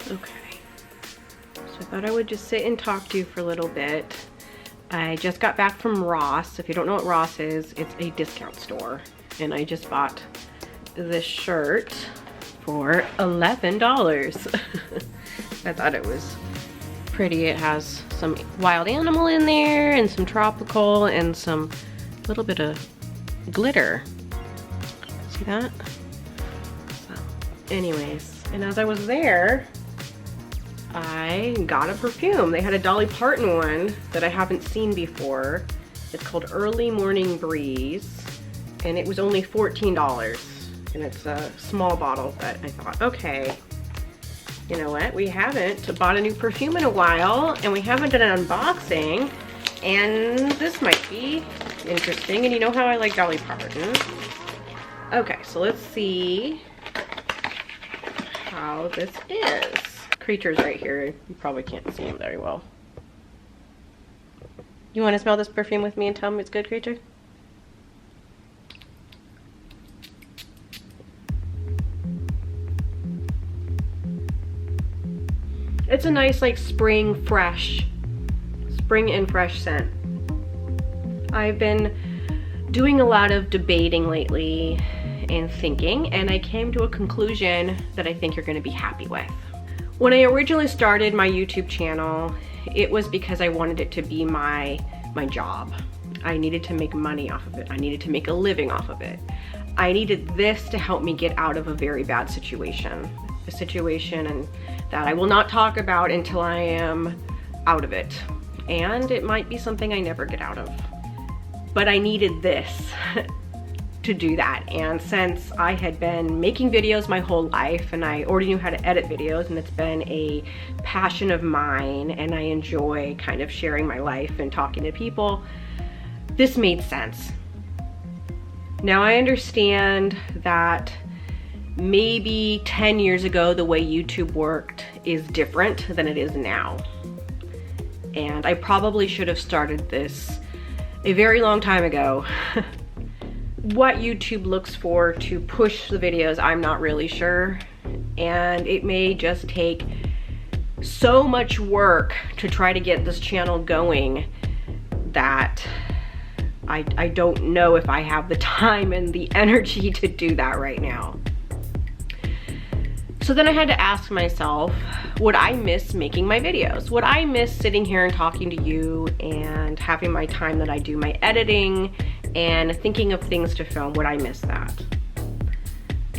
Okay, so I thought I would just sit and talk to you for a little bit. I just got back from Ross. If you don't know what Ross is, it's a discount store. And I just bought this shirt for $11. I thought it was pretty. It has some wild animal in there and some tropical and some little bit of glitter. See that? So, anyways, and as I was there, I got a perfume. They had a Dolly Parton one that I haven't seen before. It's called Early Morning Breeze, and it was only $14. And it's a small bottle, but I thought, okay, you know what? We haven't bought a new perfume in a while, and we haven't done an unboxing, and this might be interesting. And you know how I like Dolly Parton. Okay, so let's see how this is. Creature's right here. You probably can't see him very well. You want to smell this perfume with me and tell me it's good, Creature? It's a nice, like, spring and fresh scent. I've been doing a lot of debating lately and thinking, and I came to a conclusion that I think you're going to be happy with. When I originally started my YouTube channel, it was because I wanted it to be my job. I needed to make money off of it. I needed to make a living off of it. I needed this to help me get out of a very bad situation. A situation that I will not talk about until I am out of it. And it might be something I never get out of. But I needed this to do that. And since I had been making videos my whole life, and I already knew how to edit videos, and it's been a passion of mine, and I enjoy kind of sharing my life and talking to people, this made sense. Now I understand that maybe 10 years ago the way YouTube worked is different than it is now. And I probably should have started this a very long time ago. What YouTube looks for to push the videos, I'm not really sure. And it may just take so much work to try to get this channel going that I don't know if I have the time and the energy to do that right now. So then I had to ask myself, would I miss making my videos? Would I miss sitting here and talking to you and having my time that I do my editing and thinking of things to film? Would I miss that?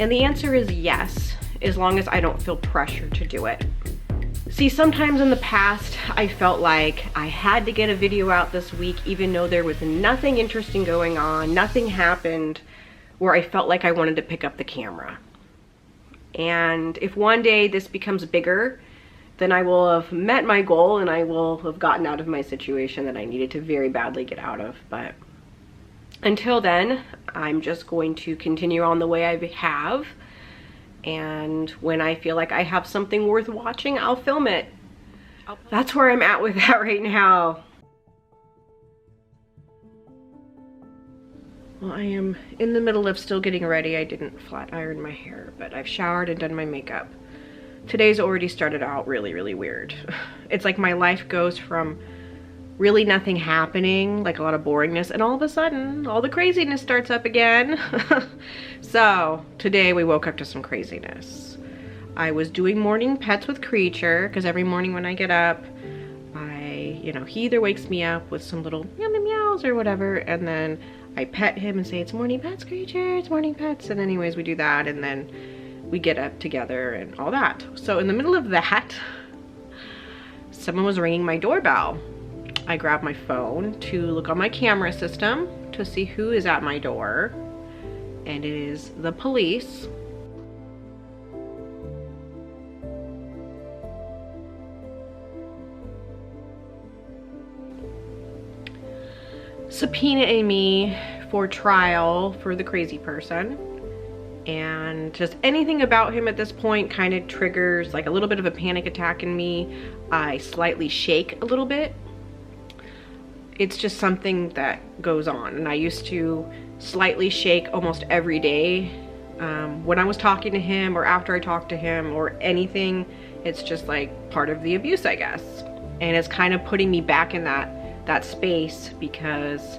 And the answer is yes, as long as I don't feel pressure to do it. See, sometimes in the past, I felt like I had to get a video out this week, even though there was nothing interesting going on, nothing happened where I felt like I wanted to pick up the camera. And if one day this becomes bigger, then I will have met my goal and I will have gotten out of my situation that I needed to very badly get out of. But until then, I'm just going to continue on the way I have. And when I feel like I have something worth watching, I'll film it. That's where I'm at with that right now. Well, I am in the middle of still getting ready. I didn't flat iron my hair, but I've showered and done my makeup. Today's already started out really, really weird. It's like my life goes from really nothing happening, like a lot of boringness, and all of a sudden, all the craziness starts up again. So, today we woke up to some craziness. I was doing morning pets with Creature, because every morning when I get up, he either wakes me up with some little meow meow meows or whatever, and then I pet him and say, it's morning pets, Creature, it's morning pets. And anyways, we do that, and then we get up together and all that. So in the middle of that, someone was ringing my doorbell. I grabbed my phone to look on my camera system to see who is at my door, and it is the police. Subpoenaing me for trial for the crazy person. And just anything about him at this point kind of triggers like a little bit of a panic attack in me. I slightly shake a little bit. It's just something that goes on, and I used to slightly shake almost every day when I was talking to him or after I talked to him or anything It's just like part of the abuse, I guess. And it's kind of putting me back in that space, because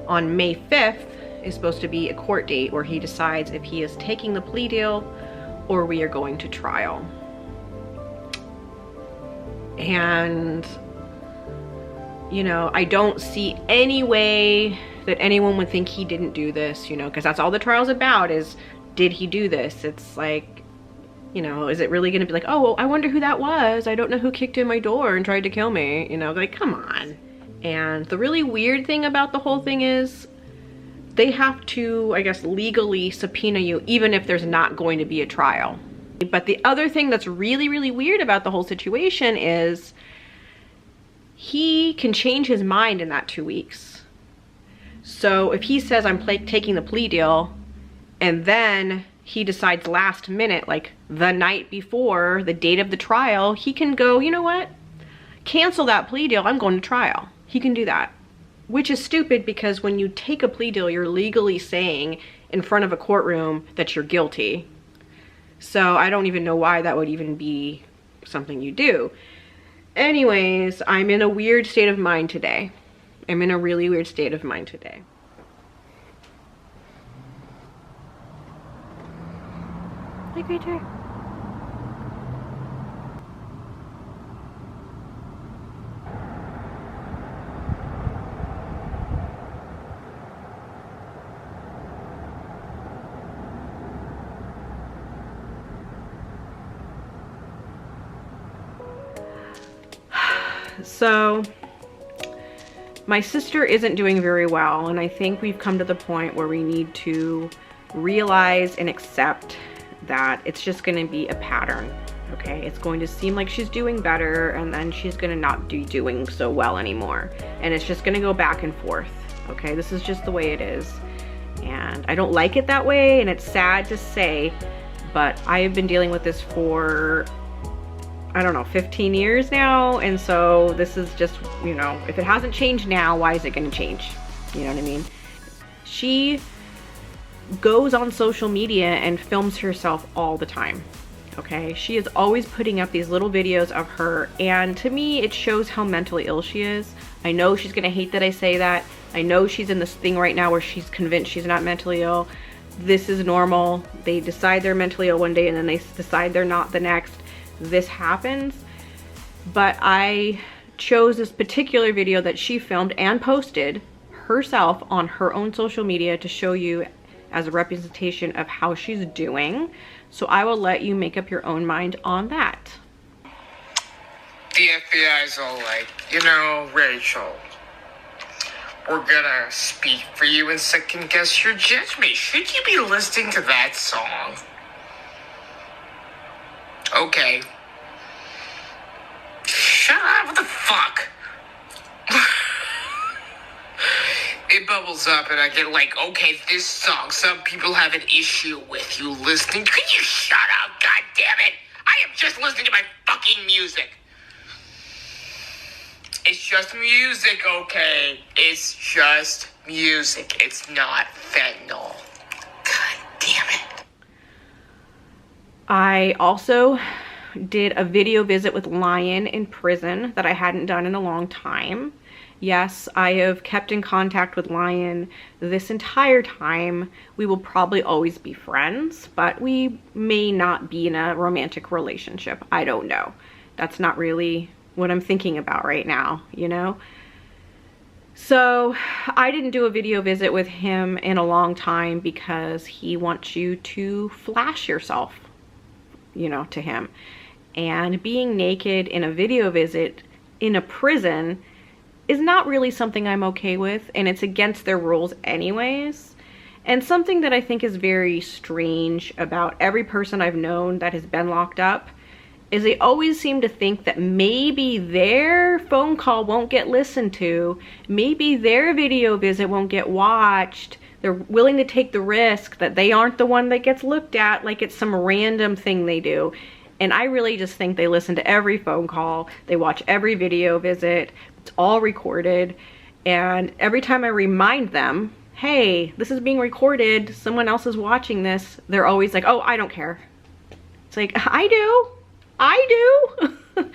on May 5th is supposed to be a court date where he decides if he is taking the plea deal or we are going to trial. And, you know, I don't see any way that anyone would think he didn't do this, you know, because that's all the trial's about, is did he do this? It's like, you know, is it really gonna be like, oh, well, I wonder who that was. I don't know who kicked in my door and tried to kill me. You know, like, come on. And the really weird thing about the whole thing is they have to, I guess, legally subpoena you even if there's not going to be a trial. But the other thing that's really, really weird about the whole situation is he can change his mind in that 2 weeks. So if he says, I'm taking the plea deal, and then he decides last minute, like the night before the date of the trial, he can go, you know what? Cancel that plea deal, I'm going to trial. He can do that. Which is stupid, because when you take a plea deal, you're legally saying in front of a courtroom that you're guilty. So I don't even know why that would even be something you do. Anyways, I'm in a weird state of mind today. I'm in a really weird state of mind today. Hi, Creature. So my sister isn't doing very well, and I think we've come to the point where we need to realize and accept that it's just going to be a pattern. Okay, it's going to seem like she's doing better, and then she's going to not be doing so well anymore, and it's just going to go back and forth. Okay, this is just the way it is, and I don't like it that way, and it's sad to say, but I have been dealing with this for, I don't know, 15 years now, and so this is just, you know, if it hasn't changed now, why is it going to change? You know what I mean? She goes on social media and films herself all the time. Okay, she is always putting up these little videos of her, and to me it shows how mentally ill she is. I know she's gonna hate that I say that. I know she's in this thing right now where she's convinced she's not mentally ill. This is normal. They decide they're mentally ill one day and then they decide they're not the next. This happens. But I chose this particular video that she filmed and posted herself on her own social media to show you as a representation of how she's doing. So I will let you make up your own mind on that. The FBI's all like, you know, Rachel, we're gonna speak for you and second guess your judgment. Should you be listening to that song? Okay. Shut up, what the fuck? It bubbles up and I get like, okay, this song, some people have an issue with you listening. Can you shut up, goddammit? I am just listening to my fucking music. It's just music, okay? It's just music. It's not fentanyl. God damn it. I also did a video visit with Lion in prison that I hadn't done in a long time. Yes, I have kept in contact with Lion this entire time. We will probably always be friends, but we may not be in a romantic relationship. I don't know. That's not really what I'm thinking about right now, you know? So I didn't do a video visit with him in a long time because he wants you to flash yourself, you know, to him. And being naked in a video visit in a prison is not really something I'm okay with, and it's against their rules anyways. And something that I think is very strange about every person I've known that has been locked up is they always seem to think that maybe their phone call won't get listened to, maybe their video visit won't get watched. They're willing to take the risk that they aren't the one that gets looked at, like it's some random thing they do. And I really just think they listen to every phone call, they watch every video visit, it's all recorded, and every time I remind them, hey, this is being recorded, someone else is watching this, they're always like, oh, I don't care. It's like, I do. I do.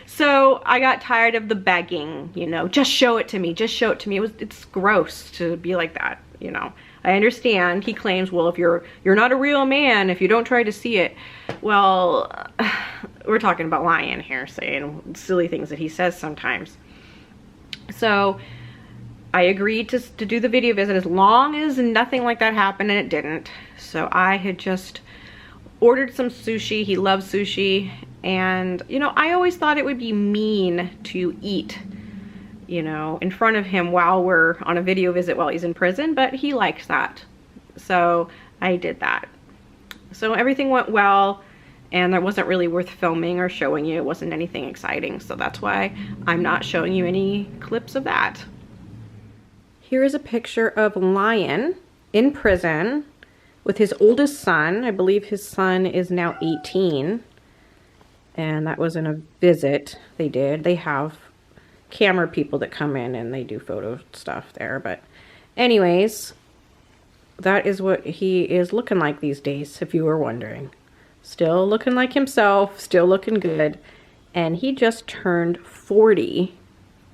So I got tired of the begging, you know, just show it to me, just show it to me. It's gross to be like that, you know. I understand. He claims, well, if you're not a real man if you don't try to see it. Well, we're talking about lying here, saying silly things that he says sometimes. So I agreed to do the video visit as long as nothing like that happened, and it didn't. So I had just ordered some sushi. He loves sushi. And, you know, I always thought it would be mean to eat, you know, in front of him while we're on a video visit while he's in prison, but he likes that. So I did that. So everything went well, and it wasn't really worth filming or showing you. It wasn't anything exciting. So that's why I'm not showing you any clips of that. Here is a picture of Lion in prison with his oldest son. I believe his son is now 18. And that was in a visit they did. They have camera people that come in and they do photo stuff there. But anyways, that is what he is looking like these days, if you were wondering. Still looking like himself, still looking good. And he just turned 40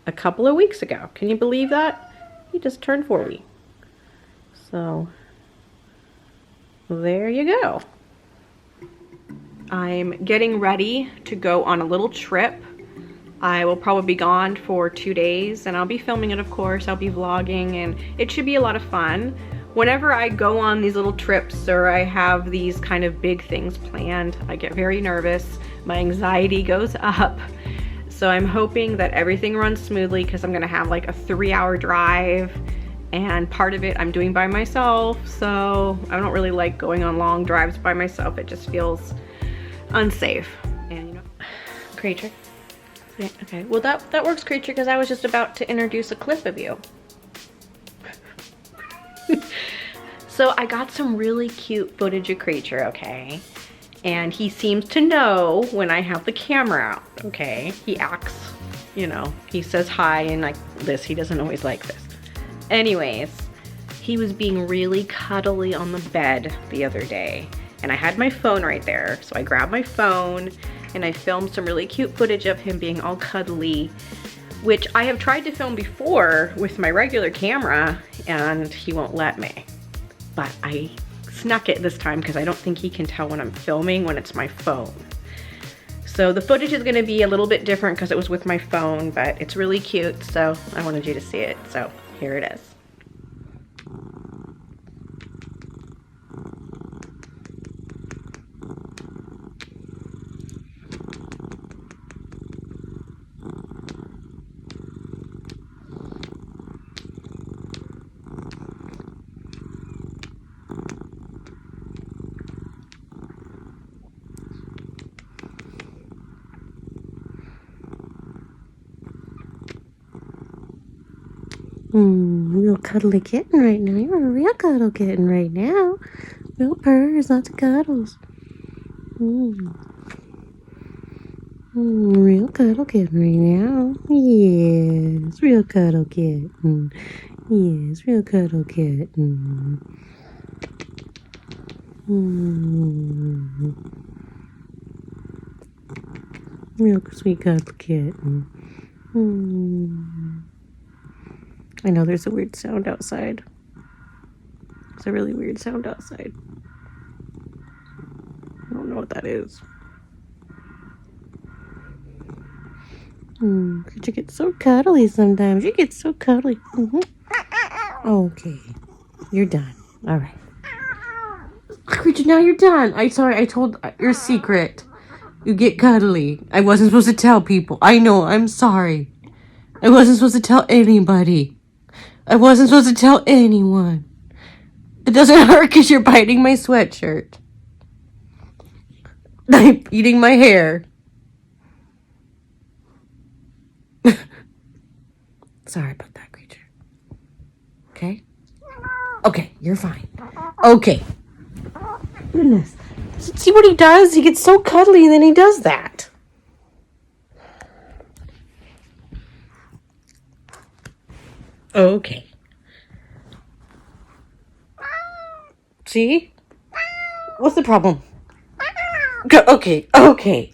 a couple of weeks ago. Can you believe that? He just turned 40. So there you go. I'm getting ready to go on a little trip. I will probably be gone for 2 days, and I'll be filming it, of course. I'll be vlogging, and it should be a lot of fun. Whenever I go on these little trips or I have these kind of big things planned, I get very nervous. My anxiety goes up. So I'm hoping that everything runs smoothly, because I'm gonna have like a 3-hour drive, and part of it I'm doing by myself. So I don't really like going on long drives by myself. It just feels unsafe. And you know, Creature. Okay, well that works, Creature, because I was just about to introduce a clip of you. So I got some really cute footage of Creature, okay? And he seems to know when I have the camera out, okay? He acts, you know, he says hi and like this. He doesn't always like this. Anyways, he was being really cuddly on the bed the other day. And I had my phone right there, so I grabbed my phone and I filmed some really cute footage of him being all cuddly, which I have tried to film before with my regular camera, and he won't let me. But I snuck it this time because I don't think he can tell when I'm filming when it's my phone. So the footage is gonna be a little bit different because it was with my phone, but it's really cute, so I wanted you to see it. So here it is. Real cuddly kitten right now. You're a real cuddle kitten right now. Real purrs, lots of cuddles. Real cuddle kitten right now. Yes, real cuddle kitten. Yes, real cuddle kitten. Real sweet cuddle kitten. I know there's a weird sound outside. It's a really weird sound outside. I don't know what that is. Creature gets so cuddly sometimes. You get so cuddly. Okay. You're done. All right. Creature, now you're done. I told your secret. You get cuddly. I wasn't supposed to tell people. I know. I'm sorry. I wasn't supposed to tell anybody. I wasn't supposed to tell anyone. It doesn't hurt because you're biting my sweatshirt. I'm eating my hair. Sorry about that, Creature. Okay? Okay, you're fine. Okay. Goodness. See what he does? He gets so cuddly and then he does that. Okay. See? What's the problem? Okay, okay.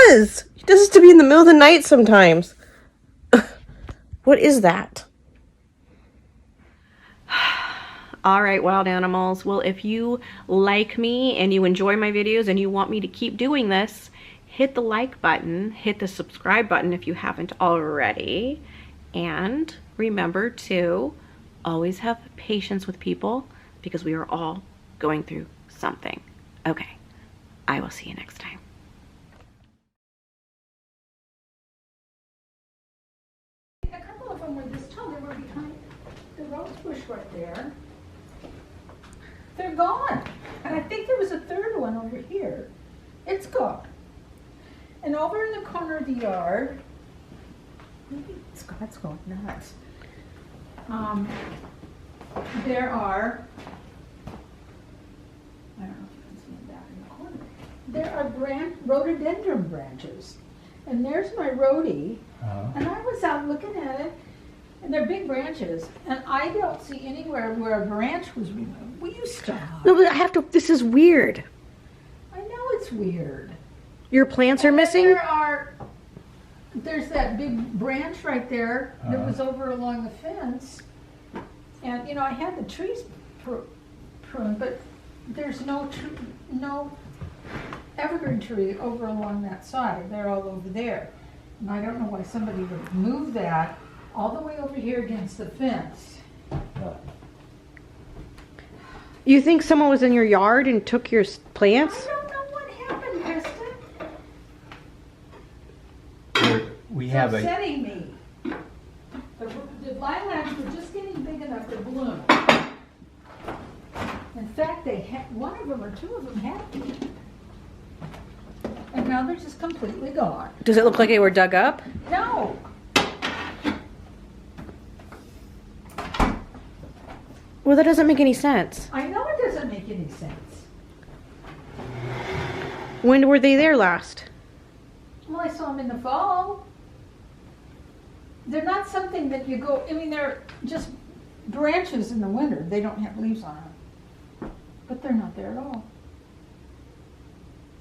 does. He does this to me in the middle of the night sometimes. What is that? All right, wild animals. Well, if you like me and you enjoy my videos and you want me to keep doing this, hit the like button, hit the subscribe button if you haven't already, and remember to always have patience with people because we are all going through something. Okay, I will see you next time. A couple of them were this tall. They were behind the rose bush right there. They're gone. And I think there was a third one over here. It's gone. And over in the corner of the yard, maybe Scott's going nuts. There are, I don't know if you can see them back in the corner. There are rhododendron branches. And there's my rhodie. And I was out looking at it, and they're big branches, and I don't see anywhere where a branch was removed. Will you stop? No, but I have to. This is weird. I know it's weird. Your plants are And then missing? There's that big branch right there that was over along the fence. And, you know, I had the trees pruned, but there's no evergreen tree over along that side. They're all over there. And I don't know why somebody would move that all the way over here against the fence. But You think someone was in your yard and took your plants? I don't know what happened, Kristen. We have a, Upsetting me. The lilacs were just getting big enough to bloom. In fact, they had one of them or two of them had to. And now they're just completely gone. Does it look like they were dug up? No. Well, that doesn't make any sense. I know it doesn't make any sense. When were they there last? Well, I saw them in the fall. They're not something that you go, I mean, they're just branches in the winter. They don't have leaves on them. But they're not there at all.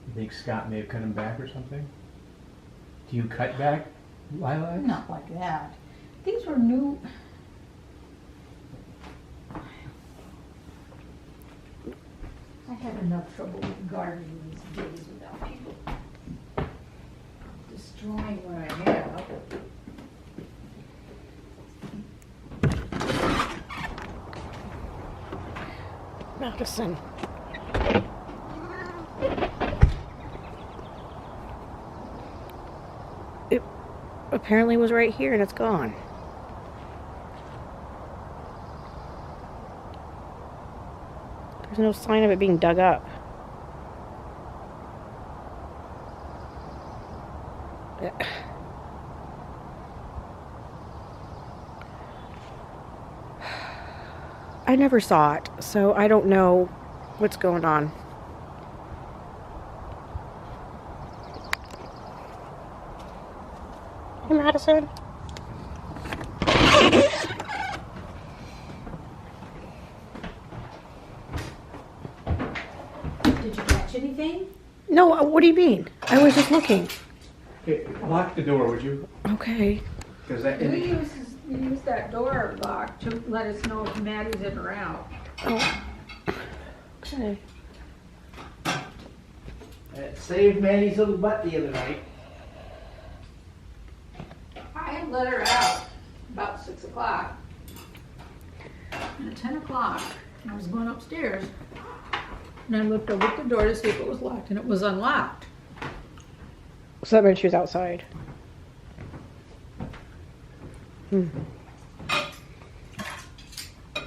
you think Scott may have cut him back or something? Do you cut back lilacs? Not like that. These were new. I had enough trouble with gardening these days without people destroying what I have. Madison. It apparently was right here and it's gone. There's no sign of it being dug up. I never saw it, so I don't know what's going on. Hey, Madison. Did you catch anything? No, what do you mean? I was just looking. Hey, lock the door, would you? Okay. Because that, We use that door lock to let us know if Maddie's in or out. Oh. Okay. It saved Maddie's little butt the other night. I had let her out about 6 o'clock. And at 10 o'clock, I was going upstairs, and I looked over at the door to see if it was locked, and it was unlocked. So that meant she was outside.